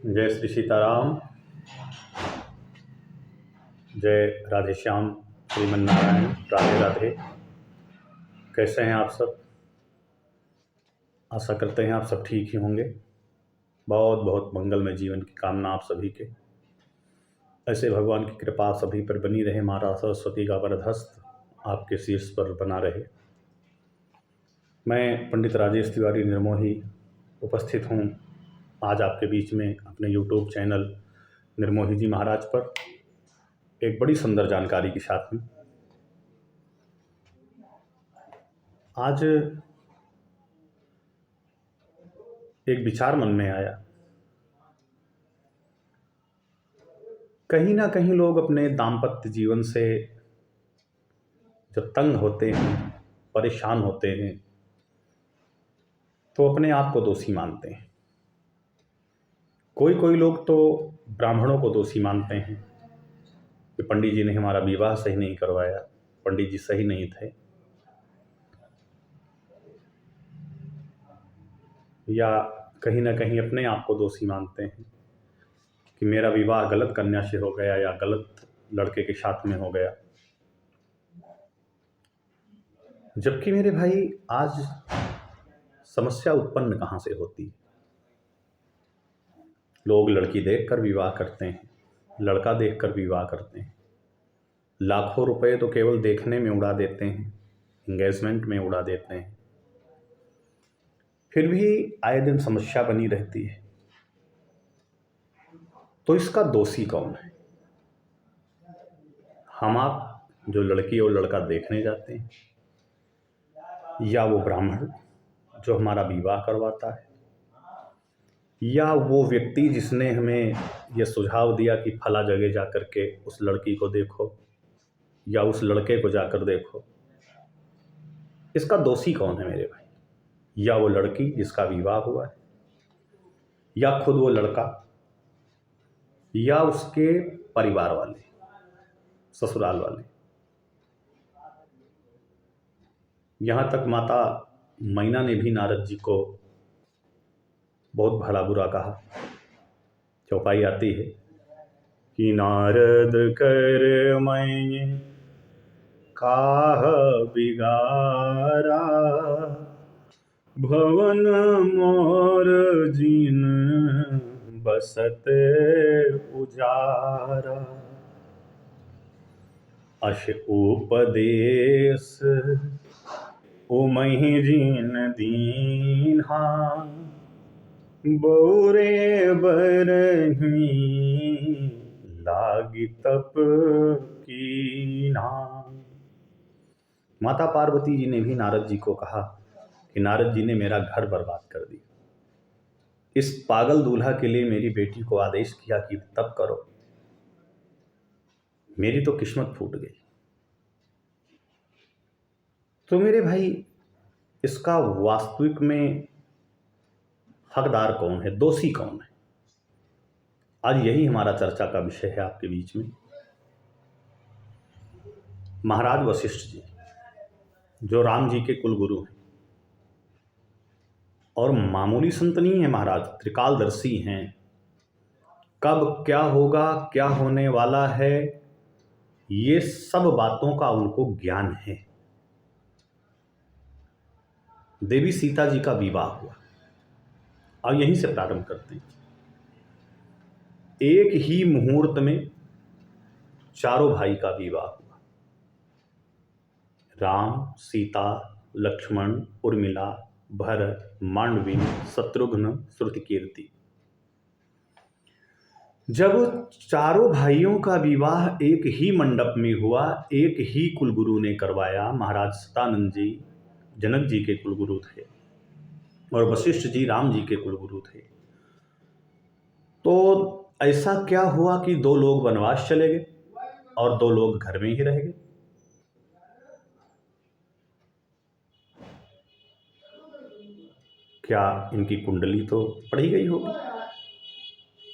जय श्री सीताराम। जय राधे श्याम, श्रीमन्नारायण, राधे राधे। कैसे हैं आप सब? आशा करते हैं आप सब ठीक ही होंगे। बहुत बहुत मंगलमय जीवन की कामना आप सभी के। ऐसे भगवान की कृपा सभी पर बनी रहे, माता सरस्वती का वरदहस्त आपके शीर्ष पर बना रहे। मैं पंडित राजेश तिवारी निर्मोही उपस्थित हूँ आज आपके बीच में अपने यूट्यूब चैनल निर्मोही जी महाराज पर एक बड़ी सुंदर जानकारी के साथ में। आज एक विचार मन में आया। कहीं ना कहीं लोग अपने दाम्पत्य जीवन से जब तंग होते हैं, परेशान होते हैं, तो अपने आप को दोषी मानते हैं। कोई कोई लोग तो ब्राह्मणों को दोषी मानते हैं कि पंडित जी ने हमारा विवाह सही नहीं करवाया, पंडित जी सही नहीं थे, या कहीं ना कहीं अपने आप को दोषी मानते हैं कि मेरा विवाह गलत कन्या से हो गया या गलत लड़के के साथ में हो गया। जबकि मेरे भाई, आज समस्या उत्पन्न कहाँ से होती है? लोग लड़की देखकर विवाह करते हैं, लड़का देखकर विवाह करते हैं, लाखों रुपए तो केवल देखने में उड़ा देते हैं, एंगेजमेंट में उड़ा देते हैं, फिर भी आए दिन समस्या बनी रहती है। तो इसका दोषी कौन है? हम आप जो लड़की और लड़का देखने जाते हैं, या वो ब्राह्मण जो हमारा विवाह करवाता है, या वो व्यक्ति जिसने हमें ये सुझाव दिया कि फला जगह जा कर के उस लड़की को देखो या उस लड़के को जाकर देखो? इसका दोषी कौन है मेरे भाई? या वो लड़की जिसका विवाह हुआ है, या खुद वो लड़का, या उसके परिवार वाले, ससुराल वाले। यहाँ तक माता मैना ने भी नारद जी को बहुत भला बुरा कहा। चौपाई आती है कि नारद कर मैं काह बिगारा, भवन मोर जिन बसत उजारा, अश उपदेश उमहि जिन दीन्हा, बौरे बरही लागी तप कीन्हा। माता पार्वती जी ने भी नारद जी को कहा कि नारद जी ने मेरा घर बर्बाद कर दिया, इस पागल दूल्हा के लिए मेरी बेटी को आदेश किया कि तप करो, मेरी तो किस्मत फूट गई। तो मेरे भाई, इसका वास्तविक में हकदार कौन है, दोषी कौन है? आज यही हमारा चर्चा का विषय है आपके बीच में। महाराज वशिष्ठ जी, जो राम जी के कुलगुरु हैं और मामूली संत नहीं है महाराज, त्रिकालदर्शी हैं। कब क्या होगा, क्या होने वाला है, ये सब बातों का उनको ज्ञान है। देवी सीता जी का विवाह हुआ, और यहीं से प्रारंभ करते हैं। एक ही मुहूर्त में चारों भाई का विवाह हुआ। राम, सीता, लक्ष्मण, उर्मिला, भरत, मांडवी, शत्रुघ्न, श्रुतकीर्ति। जब चारों भाइयों का विवाह एक ही मंडप में हुआ, एक ही कुलगुरु ने करवाया, महाराज सतानंद जी जनक जी के कुलगुरु थे और वशिष्ठ जी राम जी के कुलगुरु थे, तो ऐसा क्या हुआ कि दो लोग वनवास चले गए और दो लोग घर में ही रह गए? क्या इनकी कुंडली तो पढ़ी गई होगी?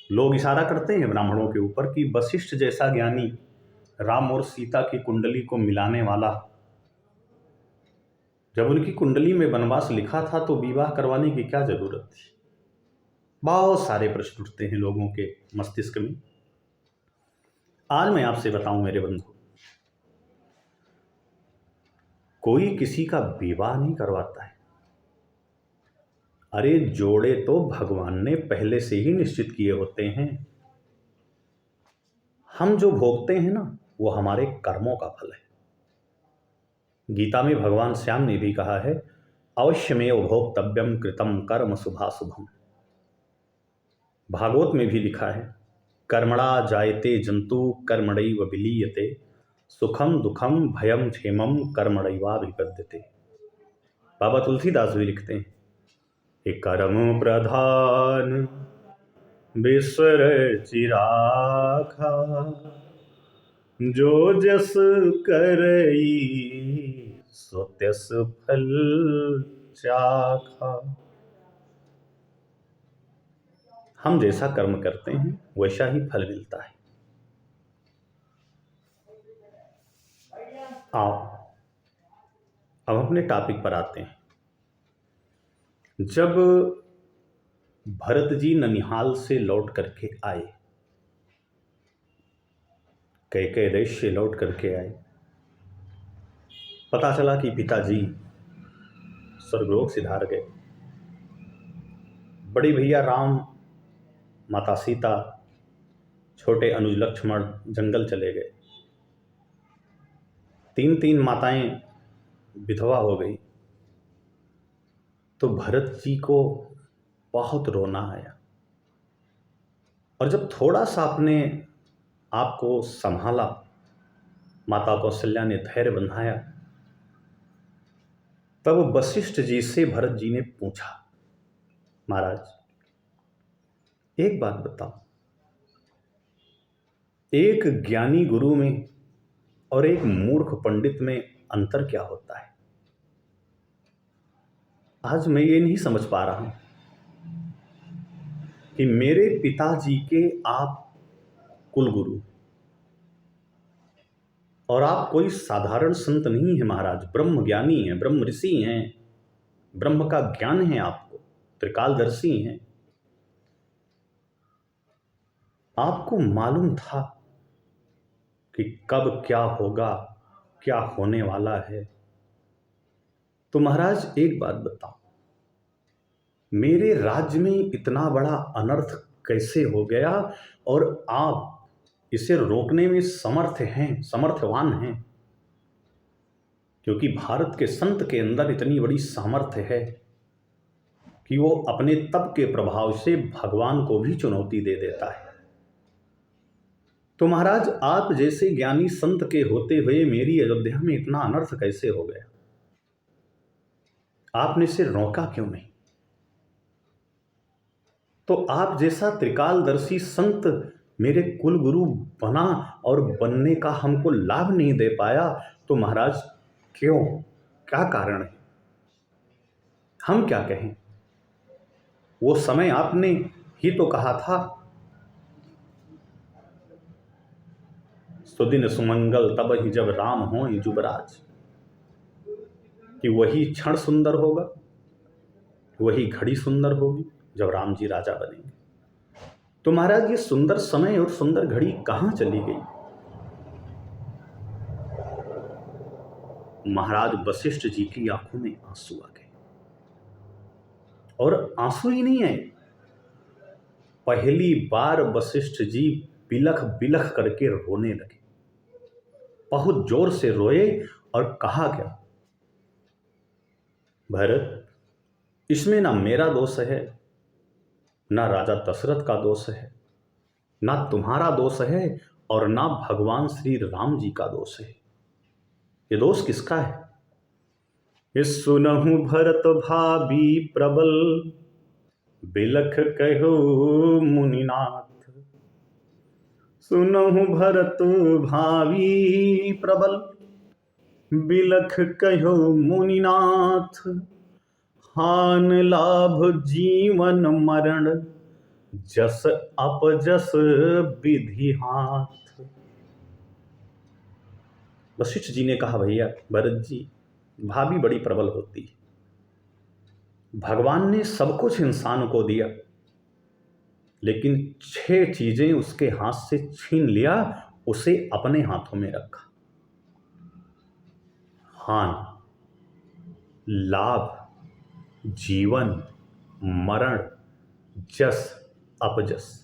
लोग इशारा करते हैं ब्राह्मणों के ऊपर कि वशिष्ठ जैसा ज्ञानी राम और सीता की कुंडली को मिलाने वाला, जब उनकी कुंडली में वनवास लिखा था तो विवाह करवाने की क्या जरूरत थी? बहुत सारे प्रश्न उठते हैं लोगों के मस्तिष्क में। आज मैं आपसे बताऊं मेरे बंधु, कोई किसी का विवाह नहीं करवाता है। अरे जोड़े तो भगवान ने पहले से ही निश्चित किए होते हैं। हम जो भोगते हैं ना, वो हमारे कर्मों का फल है। गीता में भगवान श्याम ने भी कहा है, अवश्यमेव भोक्तव्यम कृतम कर्म शुभाशुभम। भागवत में भी लिखा है, कर्मणा जायते जंतु कर्मणैव विलीयते, सुखम दुखम भयम क्षेमम कर्मणैवाभिपद्यते। बाबा तुलसीदास भी लिखते हैं, ये कर्म प्रधान विश्वर चिराखा, जो जस करई सो त्यस फल चाखा। हम जैसा कर्म करते हैं वैसा ही फल मिलता है। आओ अब अपने टॉपिक पर आते हैं। जब भरत जी ननिहाल से लौट करके आए, कैकेय देश से लौट करके आए, पता चला कि पिताजी स्वर्गलोक सिधार गए। बड़ी भैया राम, माता सीता, छोटे अनुज लक्ष्मण जंगल चले गए। 3 माताएं विधवा हो गई। तो भरत जी को बहुत रोना आया। और जब थोड़ा सा अपने आप को संभाला, माता कौशल्या ने धैर्य बंधाया, तब वशिष्ठ जी से भरत जी ने पूछा, महाराज एक बात बताओ, एक ज्ञानी गुरु में और एक मूर्ख पंडित में अंतर क्या होता है? आज मैं ये नहीं समझ पा रहा हूं कि मेरे पिताजी के आप कुलगुरु और आप कोई साधारण संत नहीं है महाराज, ब्रह्म ज्ञानी हैं, ब्रह्म ऋषि हैं, ब्रह्म का ज्ञान है आपको, त्रिकालदर्शी हैं। आपको मालूम था कि कब क्या होगा, क्या होने वाला है। तो महाराज एक बात बताओ, मेरे राज्य में इतना बड़ा अनर्थ कैसे हो गया और आप इसे रोकने में समर्थ हैं, समर्थवान हैं? क्योंकि भारत के संत के अंदर इतनी बड़ी सामर्थ्य है कि वो अपने तप के प्रभाव से भगवान को भी चुनौती दे देता है। तो महाराज आप जैसे ज्ञानी संत के होते हुए मेरी अयोध्या में इतना अनर्थ कैसे हो गया? आपने इसे रोका क्यों नहीं? तो आप जैसा त्रिकालदर्शी संत मेरे कुलगुरु बना और बनने का हमको लाभ नहीं दे पाया, तो महाराज क्यों, क्या कारण है? हम क्या कहें? वो समय आपने ही तो कहा था, सुदिन सुमंगल तब ही जब राम हो युवराज, कि वही क्षण सुंदर होगा, वही घड़ी सुंदर होगी जब राम जी राजा बनेंगे। तो महाराज ये सुंदर समय और सुंदर घड़ी कहां चली गई? महाराज वशिष्ठ जी की आंखों में आंसू आ गए। और आंसू ही नहीं आए, पहली बार वशिष्ठ जी बिलख बिलख करके रोने लगे। बहुत जोर से रोए और कहा क्या, भरत इसमें ना मेरा दोष है, ना राजा दशरथ का दोष है, ना तुम्हारा दोष है, और ना भगवान श्री राम जी का दोष है। ये दोष किसका है? ये सुनहु भरत भाभी प्रबल, बिलख कहो मुनिनाथ। सुनहु भरत भावी प्रबल, बिलख कहो मुनिनाथ। हान लाभ जीवन मरण, जस अपजस विधि हाथ। वशिष्ठ जी ने कहा, भैया भरत जी, भाभी बड़ी प्रबल होती है। भगवान ने सब कुछ इंसान को दिया, लेकिन 6 चीज़ें उसके हाथ से छीन लिया, उसे अपने हाथों में रखा। हानि, लाभ, जीवन, मरण, जस, अपजस।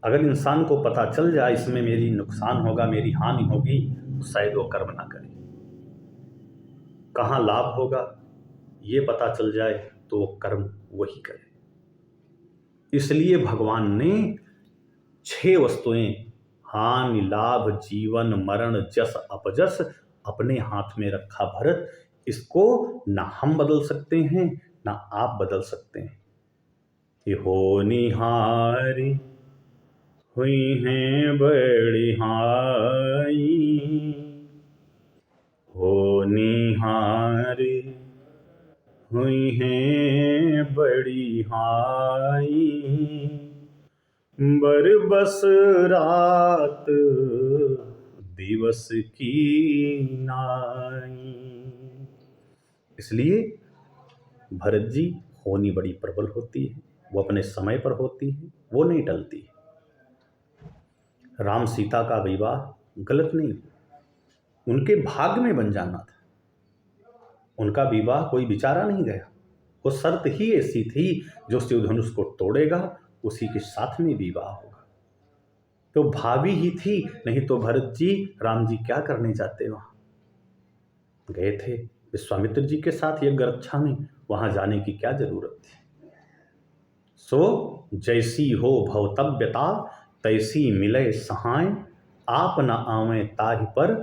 अगर इंसान को पता चल जाए इसमें मेरी नुकसान होगा, मेरी हानि होगी, तो शायद वो कर्म ना करे। कहाँ लाभ होगा ये पता चल जाए तो वो कर्म वही करे। इसलिए भगवान ने 6 वस्तुएं, हानि, लाभ, जीवन, मरण, जस, अपजस, अपने हाथ में रखा। भरत, इसको ना हम बदल सकते हैं ना आप बदल सकते हैं। ये होनिहारी हुई हैं बड़ी हाई, होनिहारी हुई हैं बड़ी हाई, बरबस रात दिवस की नाई। इसलिए भरत जी, होनी बड़ी प्रबल होती है, वो अपने समय पर होती है, वो नहीं टलती है। राम सीता का विवाह गलत नहीं, उनके भाग्य में बन जाना था। उनका विवाह कोई बेचारा नहीं गया, वो शर्त ही ऐसी थी, जो शिव धनुष को तोड़ेगा उसी के साथ में विवाह होगा। तो भावी ही थी, नहीं तो भरत जी, राम जी क्या करने जाते वहाँ? गए थे विश्वामित्र जी के साथ यज्ञरक्षा में, वहाँ जाने की क्या जरूरत थी? सो जैसी हो भवतव्यता तैसी मिले सहाय, आप न आवें ताहि पर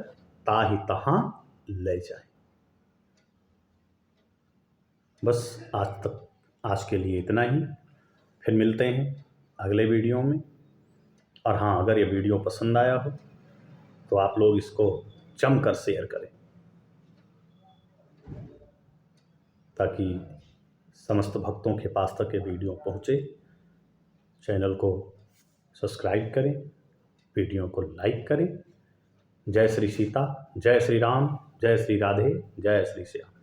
ताहि तहाँ ले जाए। बस आज के लिए इतना ही। फिर मिलते हैं अगले वीडियो में। और हाँ, अगर ये वीडियो पसंद आया हो तो आप लोग इसको जमकर शेयर करें, ताकि समस्त भक्तों के पास तक ये वीडियो पहुँचे। चैनल को सब्सक्राइब करें, वीडियो को लाइक करें। जय श्री सीता, जय श्री राम, जय श्री राधे, जय श्री श्याम।